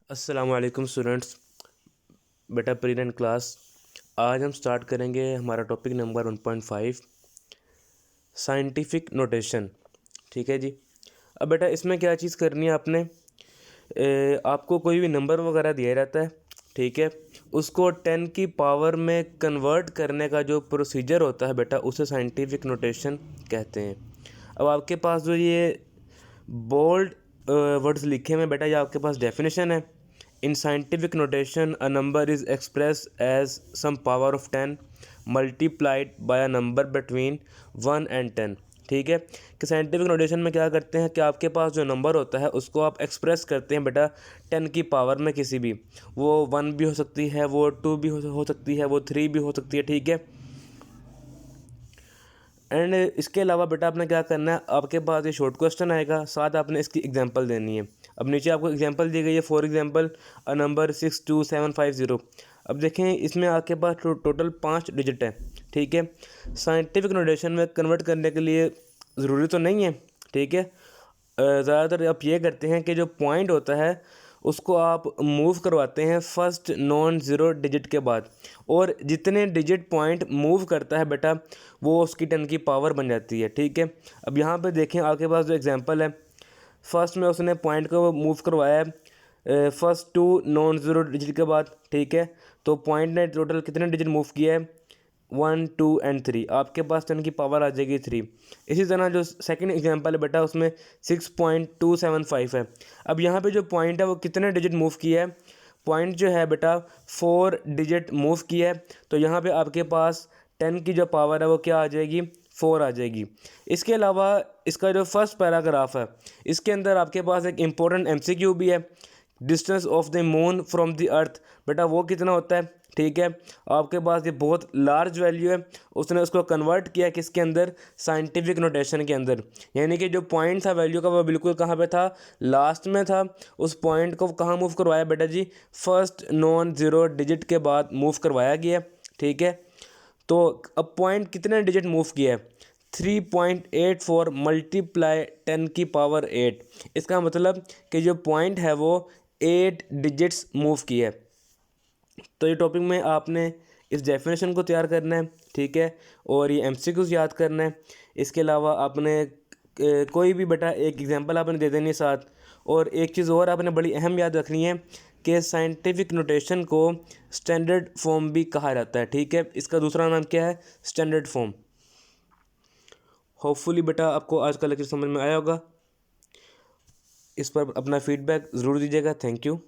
अस्सलामुअलैकुम स्टूडेंट्स, बेटा प्रीनेट क्लास। आज हम स्टार्ट करेंगे हमारा टॉपिक नंबर 1.5 साइंटिफिक नोटेशन। ठीक है जी। अब बेटा इसमें क्या चीज़ करनी है आपने, आपको कोई भी नंबर वगैरह दिया रहता है, ठीक है। उसको 10 की पावर में कन्वर्ट करने का जो प्रोसीजर होता है बेटा, उसे साइंटिफिक नोटेशन कहते हैं। अब आपके पास जो ये बोल्ड वर्ड्स लिखे हुए हैं बेटा, ये आपके पास डेफिनेशन है। In scientific notation a number is expressed as some power of 10 multiplied by a number between 1 and 10। ठीक है, कि साइंटिफिक नोटेशन में क्या करते हैं कि आपके पास जो नंबर होता है उसको आप एक्सप्रेस करते हैं बेटा 10 की पावर में, किसी भी, वो 1 भी हो सकती है, वो 2 भी हो सकती है, वो 3 भी हो सकती है। ठीक है। एंड इसके अलावा बेटा आपने क्या करना है, आपके पास ये शॉर्ट क्वेश्चन आएगा, साथ आपने इसकी एग्जांपल देनी है। अब नीचे आपको एग्जांपल दी गई है, फॉर एग्जांपल अ नंबर 62750। अब देखें इसमें आपके पास टोटल 5 डिजिट है। ठीक है, साइंटिफिक नोटेशन में कन्वर्ट करने के लिए ज़रूरी तो नहीं है। ठीक है, ज़्यादातर आप ये करते हैं कि जो पॉइंट होता है उसको आप मूव करवाते हैं फर्स्ट नॉन ज़ीरो डिजिट के बाद, और जितने डिजिट पॉइंट मूव करता है बेटा वो उसकी 10 की पावर बन जाती है। ठीक है, अब यहाँ पे देखें आपके पास जो एग्जांपल है, फर्स्ट में उसने पॉइंट को मूव करवाया है फर्स्ट 2 नॉन ज़ीरो डिजिट के बाद। ठीक है, तो पॉइंट ने टोटल कितने डिजिट मूव किया है, 1 2 एंड 3। आपके पास 10 की पावर आ जाएगी 3। इसी तरह जो सेकंड एग्जांपल है बेटा, उसमें 6.275 है। अब यहाँ पे जो पॉइंट है वो कितने डिजिट मूव किया है, पॉइंट जो है बेटा 4 डिजिट मूव किया है, तो यहाँ पे आपके पास 10 की जो पावर है वो क्या आ जाएगी, 4 आ जाएगी। इसके अलावा इसका जो फर्स्ट पैराग्राफ है, इसके अंदर आपके पास एक इम्पोर्टेंट एमसीक्यू भी है। Distance of the moon from the earth, बेटा वो कितना होता है। ठीक है, आपके पास ये बहुत लार्ज वैल्यू है, उसने उसको कन्वर्ट किया किसके अंदर, साइंटिफिक नोटेशन के अंदर। यानी कि जो पॉइंट था वैल्यू का वो बिल्कुल कहाँ पे था, लास्ट में था। उस पॉइंट को कहाँ मूव करवाया बेटा जी, फर्स्ट नॉन ज़ीरो डिजिट के बाद मूव करवाया गया। ठीक है, तो अब पॉइंट कितने डिजिट मूव किया है, 3.84 मल्टीप्लाई 10 की पावर 8। इसका मतलब कि जो पॉइंट है वो 8 डिजिट्स मूव किया है। तो ये टॉपिक में आपने इस डेफिनेशन को तैयार करना है। ठीक है, और ये एमसीक्यूज याद करना है। इसके अलावा आपने कोई भी बेटा एक एग्जांपल आपने दे देनी है साथ। और एक चीज़ और आपने बड़ी अहम याद रखनी है कि साइंटिफिक नोटेशन को स्टैंडर्ड फॉर्म भी कहा जाता है। ठीक है, इसका दूसरा नाम क्या है, स्टैंडर्ड फॉर्म। होपफुली बेटा आपको आज का लेक्चर समझ में आया होगा। इस पर अपना फीडबैक ज़रूर दीजिएगा। Thank you.